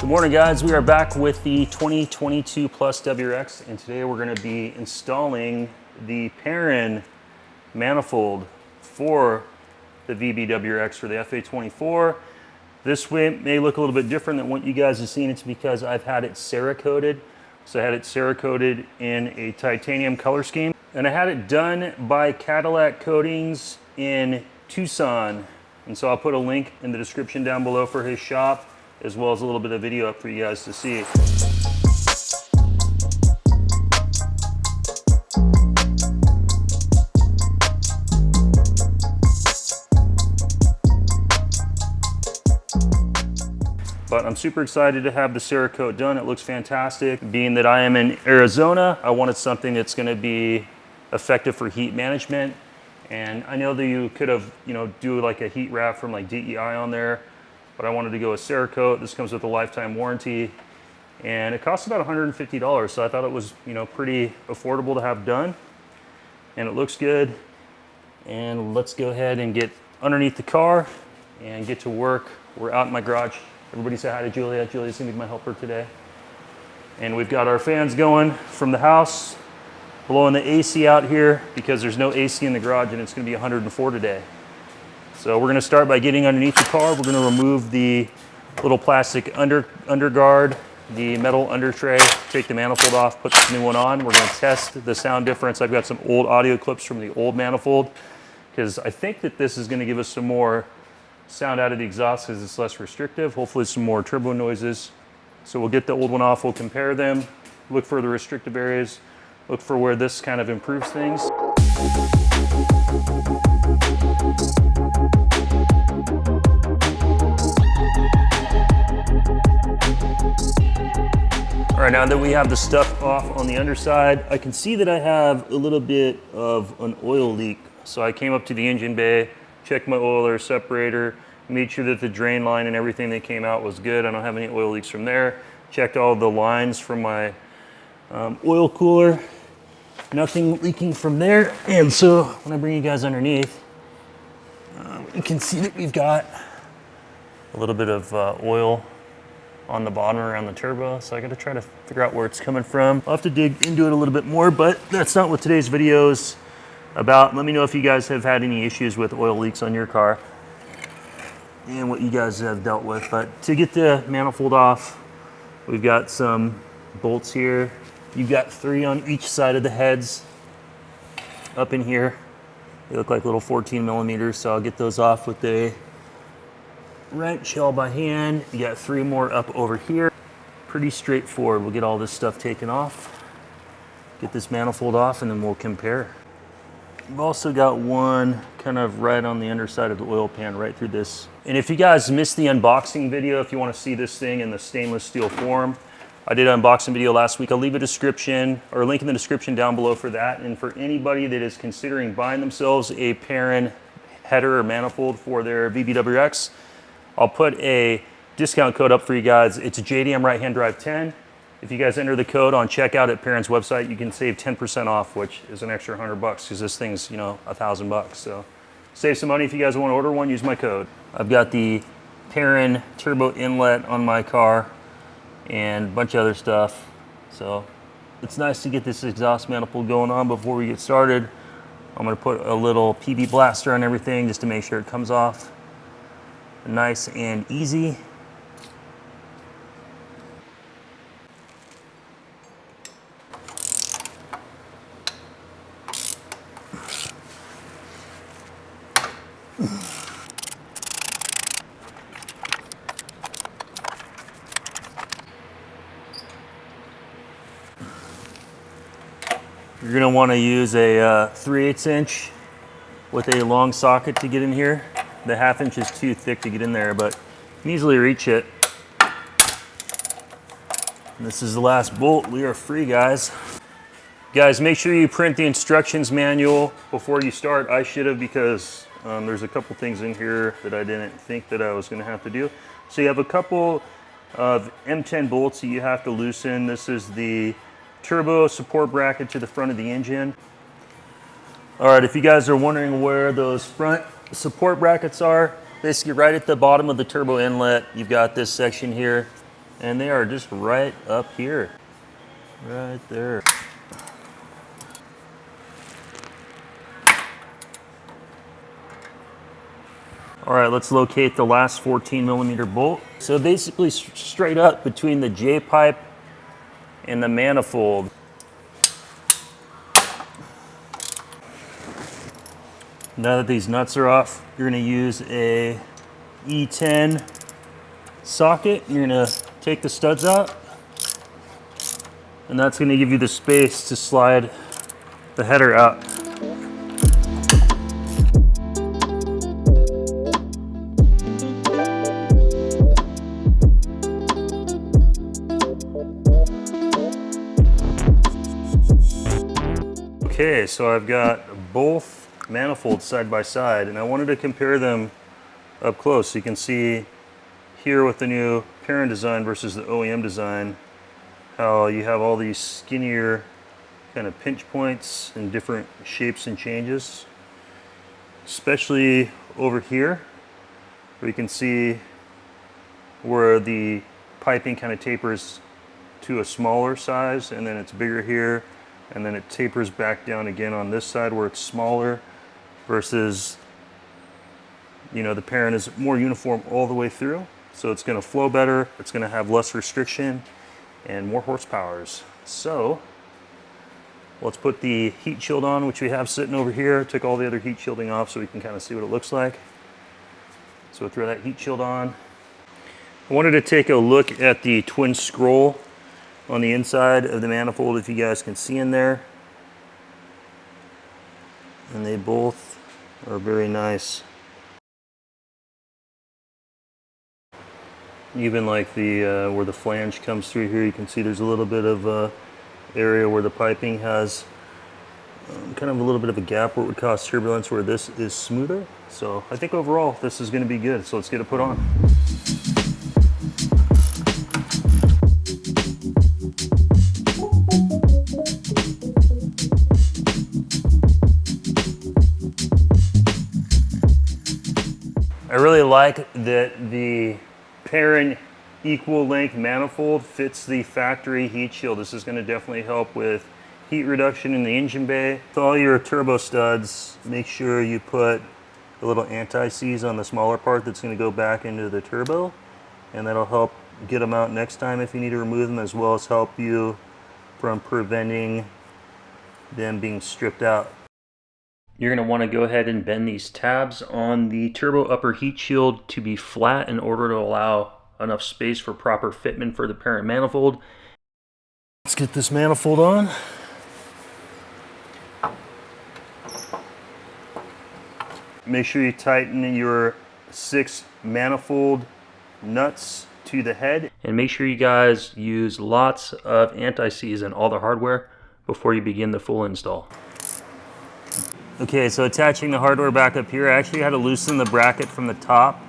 Good morning, guys. We are back with the 2022 Plus WRX, and today we're going to be installing the Perrin manifold for the VB WRX for the FA24. This way may look a little bit different than what you guys have seen. It's because I've had it Cerakoted. So I had it Cerakoted in a titanium color scheme, and I had it done by Cadillac Coatings in Tucson. And so I'll put a link in the description down below for his shop, as well as a little bit of video up for you guys to see. But I'm super excited to have the Cerakote done. It looks fantastic. Being that I am in Arizona, I wanted something that's gonna be effective for heat management. And I know that you could have, do like a heat wrap from like DEI on there, but I wanted to go with Cerakote. This comes with a lifetime warranty, and it costs about $150. So I thought it was, pretty affordable to have done, and it looks good. And let's go ahead and get underneath the car and get to work. We're out in my garage. Everybody say hi to Julia. Julia's gonna be my helper today. And we've got our fans going from the house, blowing the AC out here because there's no AC in the garage, and it's gonna be 104 today. So we're gonna start by getting underneath the car. We're gonna remove the little plastic underguard, the metal under tray, take the manifold off, put the new one on. We're gonna test the sound difference. I've got some old audio clips from the old manifold, because I think that this is gonna give us some more sound out of the exhaust because it's less restrictive. Hopefully some more turbo noises. So we'll get the old one off, we'll compare them, look for the restrictive areas, look for where this kind of improves things. All right, now that we have the stuff off on the underside, I can see that I have a little bit of an oil leak. So I came up to the engine bay, checked my oiler separator, made sure that the drain line and everything that came out was good. I don't have any oil leaks from there. Checked all the lines from my oil cooler. Nothing leaking from there. And so when I bring you guys underneath, you can see that we've got a little bit of oil on the bottom around the turbo. So I gotta try to figure out where it's coming from. I'll have to dig into it a little bit more, but that's not what today's video is about. Let me know if you guys have had any issues with oil leaks on your car and what you guys have dealt with. But to get the manifold off, we've got some bolts here. You've got 3 on each side of the heads up in here. They look like little 14 millimeters, so I'll get those off with a wrench all by hand. You got 3 more up over here. Pretty straightforward. We'll get all this stuff taken off, get this manifold off, and then we'll compare. We've also got one kind of right on the underside of the oil pan, right through this. And if you guys missed the unboxing video, if you want to see this thing in the stainless steel form, I did an unboxing video last week. I'll leave a description or a link in the description down below for that. And for anybody that is considering buying themselves a Perrin header or manifold for their VB WRX, I'll put a discount code up for you guys. It's JDM right-hand drive 10. If you guys enter the code on checkout at Perrin's website, you can save 10% off, which is an extra $100 because this thing's, $1,000. So save some money if you guys want to order one, use my code. I've got the Perrin turbo inlet on my car and a bunch of other stuff. So it's nice to get this exhaust manifold going on before we get started. I'm gonna put a little PB blaster on everything just to make sure it comes off nice and easy. You're gonna wanna use a 3/8 inch with a long socket to get in here. The 1/2 inch is too thick to get in there, but you can easily reach it. And this is the last bolt. We are free, guys. Guys, make sure you print the instructions manual before you start. I should have, because there's a couple things in here that I didn't think that I was gonna have to do. So you have a couple of M10 bolts that you have to loosen. This is the turbo support bracket to the front of the engine. All right, if you guys are wondering where those front support brackets are, basically right at the bottom of the turbo inlet, you've got this section here. and they are just right up here, right there. All right, let's locate the last 14mm bolt. So basically straight up between the J-pipe and the manifold. Now that these nuts are off, you're gonna use a E10 socket. You're gonna take the studs out, and that's gonna give you the space to slide the header out. Okay, so I've got both manifolds side by side, and I wanted to compare them up close so you can see here with the new Perrin design versus the OEM design how you have all these skinnier kind of pinch points and different shapes and changes, especially over here where you can see where the piping kind of tapers to a smaller size, and then it's bigger here, and then it tapers back down again on this side where it's smaller, versus, you know, the Perrin is more uniform all the way through, so it's going to flow better, it's going to have less restriction and more horsepowers. So let's put the heat shield on, which we have sitting over here. Took all the other heat shielding off so we can kind of see what it looks like. So we'll throw that heat shield on. I wanted to take a look at the twin scroll on the inside of the manifold, if you guys can see in there. And they both are very nice. Even like the where the flange comes through here, you can see there's a little bit of area where the piping has kind of a little bit of a gap where it would cause turbulence, where this is smoother. So I think overall this is going to be good. So let's get it put on. I really like that the Perrin equal length manifold fits the factory heat shield. This is going to definitely help with heat reduction in the engine bay. With all your turbo studs, make sure you put a little anti-seize on the smaller part that's going to go back into the turbo, and that'll help get them out next time if you need to remove them, as well as help you from preventing them being stripped out. You're going to want to go ahead and bend these tabs on the turbo upper heat shield to be flat in order to allow enough space for proper fitment for the Perrin manifold. Let's get this manifold on. Make sure you tighten your 6 manifold nuts to the head, and make sure you guys use lots of anti-seize in all the hardware before you begin the full install. Okay, so attaching the hardware back up here, I actually had to loosen the bracket from the top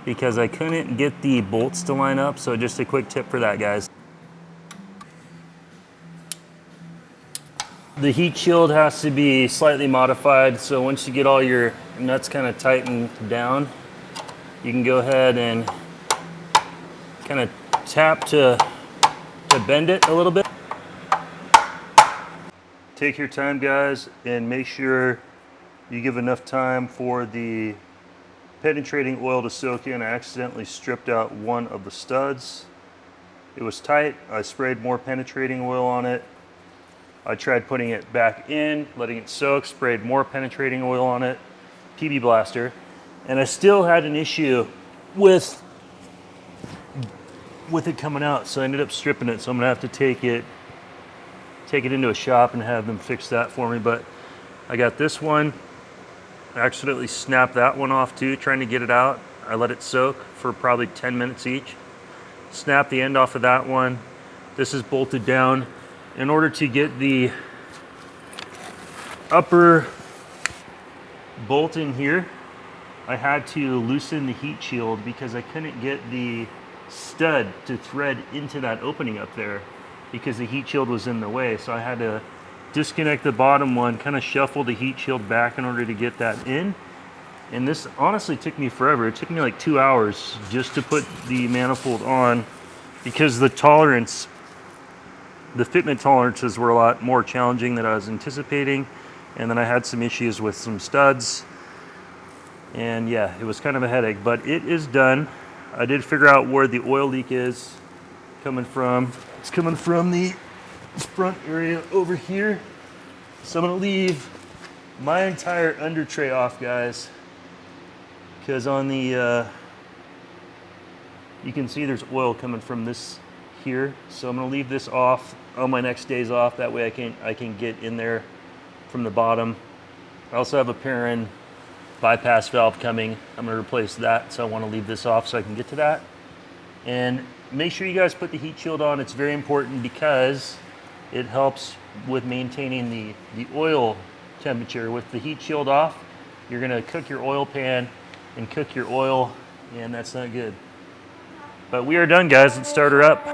because I couldn't get the bolts to line up, so just a quick tip for that, guys. The heat shield has to be slightly modified, so once you get all your nuts kind of tightened down, you can go ahead and kind of tap to bend it a little bit. Take your time, guys, and make sure you give enough time for the penetrating oil to soak in. I accidentally stripped out one of the studs. It was tight. I sprayed more penetrating oil on it. I tried putting it back in, letting it soak, sprayed more penetrating oil on it, PB blaster, and I still had an issue with it coming out, so I ended up stripping it. So I'm gonna have to take it into a shop and have them fix that for me. But I got this one. I accidentally snapped that one off too, trying to get it out. I let it soak for probably 10 minutes each. Snap the end off of that one. This is bolted down. In order to get the upper bolt in here, I had to loosen the heat shield because I couldn't get the stud to thread into that opening up there because the heat shield was in the way. So I had to disconnect the bottom one, kind of shuffle the heat shield back in order to get that in. And this honestly took me forever. It took me like 2 hours just to put the manifold on because the fitment tolerances were a lot more challenging than I was anticipating. And then I had some issues with some studs. And yeah, it was kind of a headache, but it is done. I did figure out where the oil leak is coming from. It's coming from the front area over here. So I'm gonna leave my entire under tray off, guys, because on the, you can see there's oil coming from this here. So I'm gonna leave this off on my next days off. That way I can get in there from the bottom. I also have a Perrin bypass valve coming. I'm gonna replace that, so I wanna leave this off so I can get to that. And make sure you guys put the heat shield on. It's very important because it helps with maintaining the oil temperature. With the heat shield off, you're gonna cook your oil pan and cook your oil, and that's not good. But we are done, guys. Let's start her up.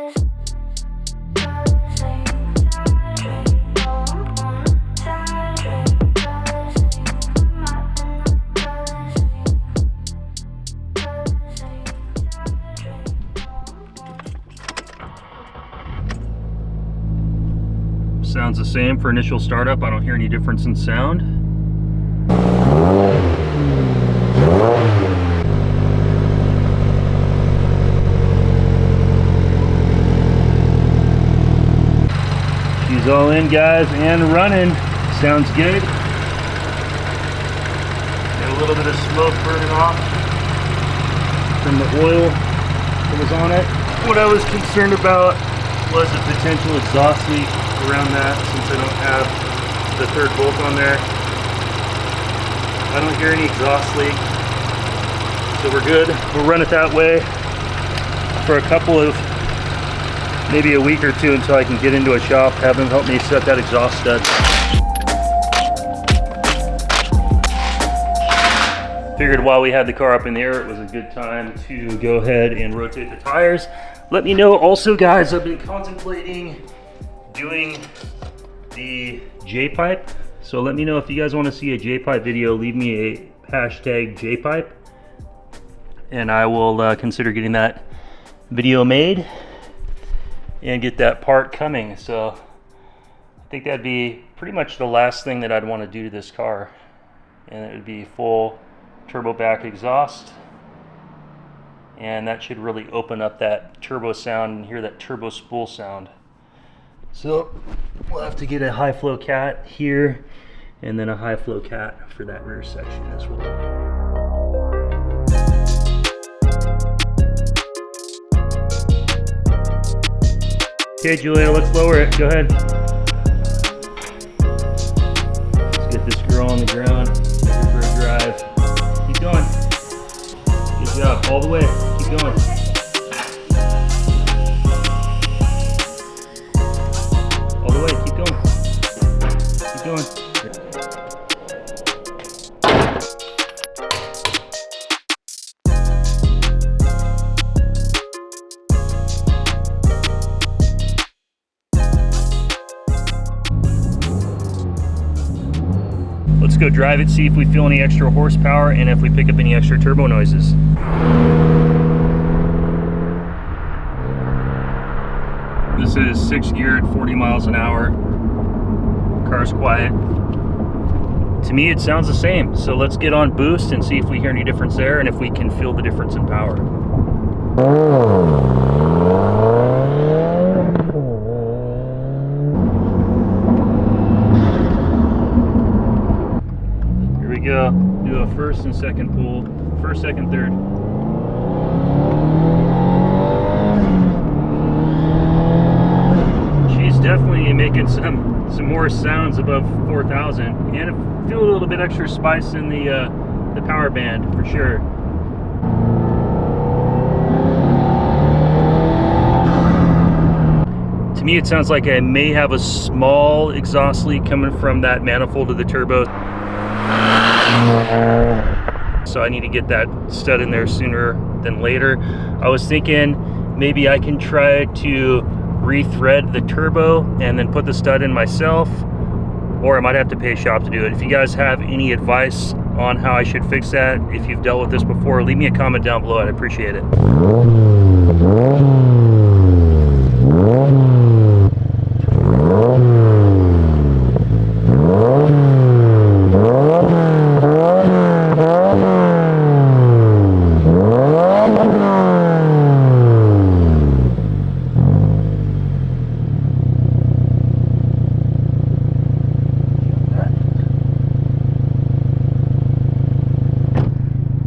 Sounds the same for initial startup. I don't hear any difference in sound. She's all in, guys, and running. Sounds good. Got a little bit of smoke burning off from the oil that was on it. What I was concerned about was a potential exhaust leak around that, since I don't have the third bolt on there. I don't hear any exhaust leak, so we're good. We'll run it that way for a couple of, maybe a week or two, until I can get into a shop, have them help me set that exhaust stud. Figured while we had the car up in the air, it was a good time to go ahead and rotate the tires. Let me know also, guys, I've been contemplating doing the J-pipe. So let me know if you guys want to see a J-pipe video. Leave me a hashtag J-pipe, and I will consider getting that video made and get that part coming. So I think that'd be pretty much the last thing that I'd want to do to this car, and it would be full turbo back exhaust, and that should really open up that turbo sound and hear that turbo spool sound. So we'll have to get a high flow cat here, and then a high flow cat for that rear section as well. Okay, Julia, let's lower it. Go ahead. Let's get this girl on the ground. Take her for a drive. Keep going. Good job. All the way. Keep going. Going. Let's go drive it, see if we feel any extra horsepower and if we pick up any extra turbo noises. This is 6th gear at 40 miles an hour. Car's quiet. To me, it sounds the same. So let's get on boost and see if we hear any difference there, and if we can feel the difference in power. Here we go. Do a first and second pull. First, second, third. She's definitely making some more sounds above 4,000, and I feel a little bit extra spice in the power band for sure. To me, it sounds like I may have a small exhaust leak coming from that manifold of the turbo, so I need to get that stud in there sooner than later. I was thinking maybe I can try to rethread the turbo and then put the stud in myself, or I might have to pay shop to do it. If you guys have any advice on how I should fix that, if you've dealt with this before, leave me a comment down below. I'd appreciate it.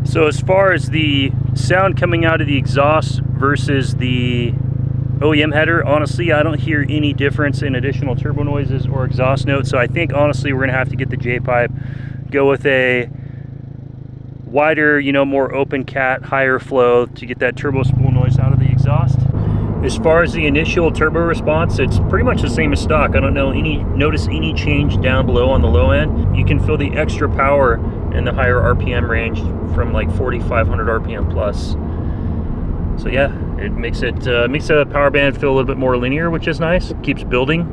So as far as the sound coming out of the exhaust versus the OEM header, honestly, I don't hear any difference in additional turbo noises or exhaust notes. So I think honestly we're gonna have to get the J-pipe, go with a wider, you know, more open cat, higher flow to get that turbo spool noise out of the exhaust. As far as the initial turbo response, it's pretty much the same as stock. I don't notice any change down below on the low end. You can feel the extra power in the higher RPM range from like 4,500 RPM plus. So yeah, it makes the power band feel a little bit more linear, which is nice. It keeps building.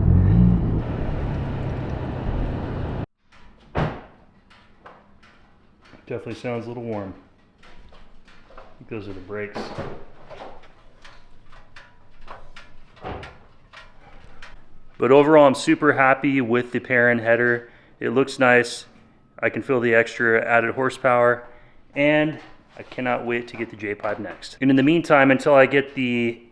Definitely sounds a little warm. I think those are the brakes. But overall, I'm super happy with the Perrin header. It looks nice. I can feel the extra added horsepower, and I cannot wait to get the J-pipe next. And in the meantime, until I get the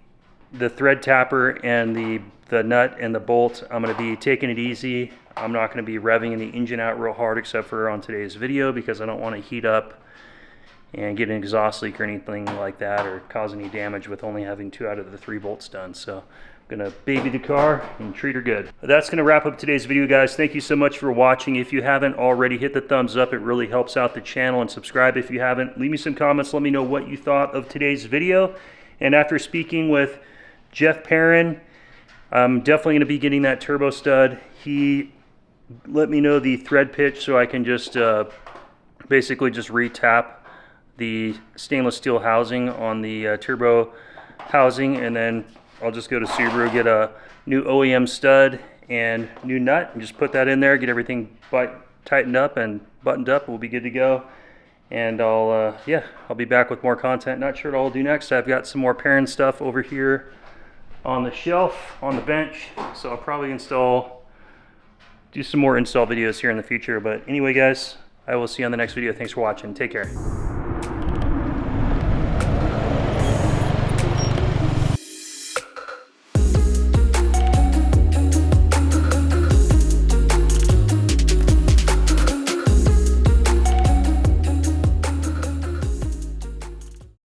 thread tapper and the nut and the bolt, I'm gonna be taking it easy. I'm not gonna be revving the engine out real hard except for on today's video, because I don't wanna heat up and get an exhaust leak or anything like that, or cause any damage with only having 2 out of the 3 bolts done. So I'm gonna baby the car and treat her good. That's gonna wrap up today's video, guys. Thank you so much for watching. If you haven't already, hit the thumbs up. It really helps out the channel, and subscribe if you haven't. Leave me some comments. Let me know what you thought of today's video. And after speaking with Jeff Perrin, I'm definitely gonna be getting that turbo stud. He let me know the thread pitch so I can just basically just re-tap the stainless steel housing on the turbo housing, and then I'll just go to Subaru, get a new OEM stud and new nut, and just put that in there, get everything tightened up and buttoned up. We'll be good to go. And I'll be back with more content. Not sure what I'll do next. I've got some more Perrin stuff over here on the shelf, on the bench. So I'll probably do some more install videos here in the future. But anyway, guys, I will see you on the next video. Thanks for watching. Take care.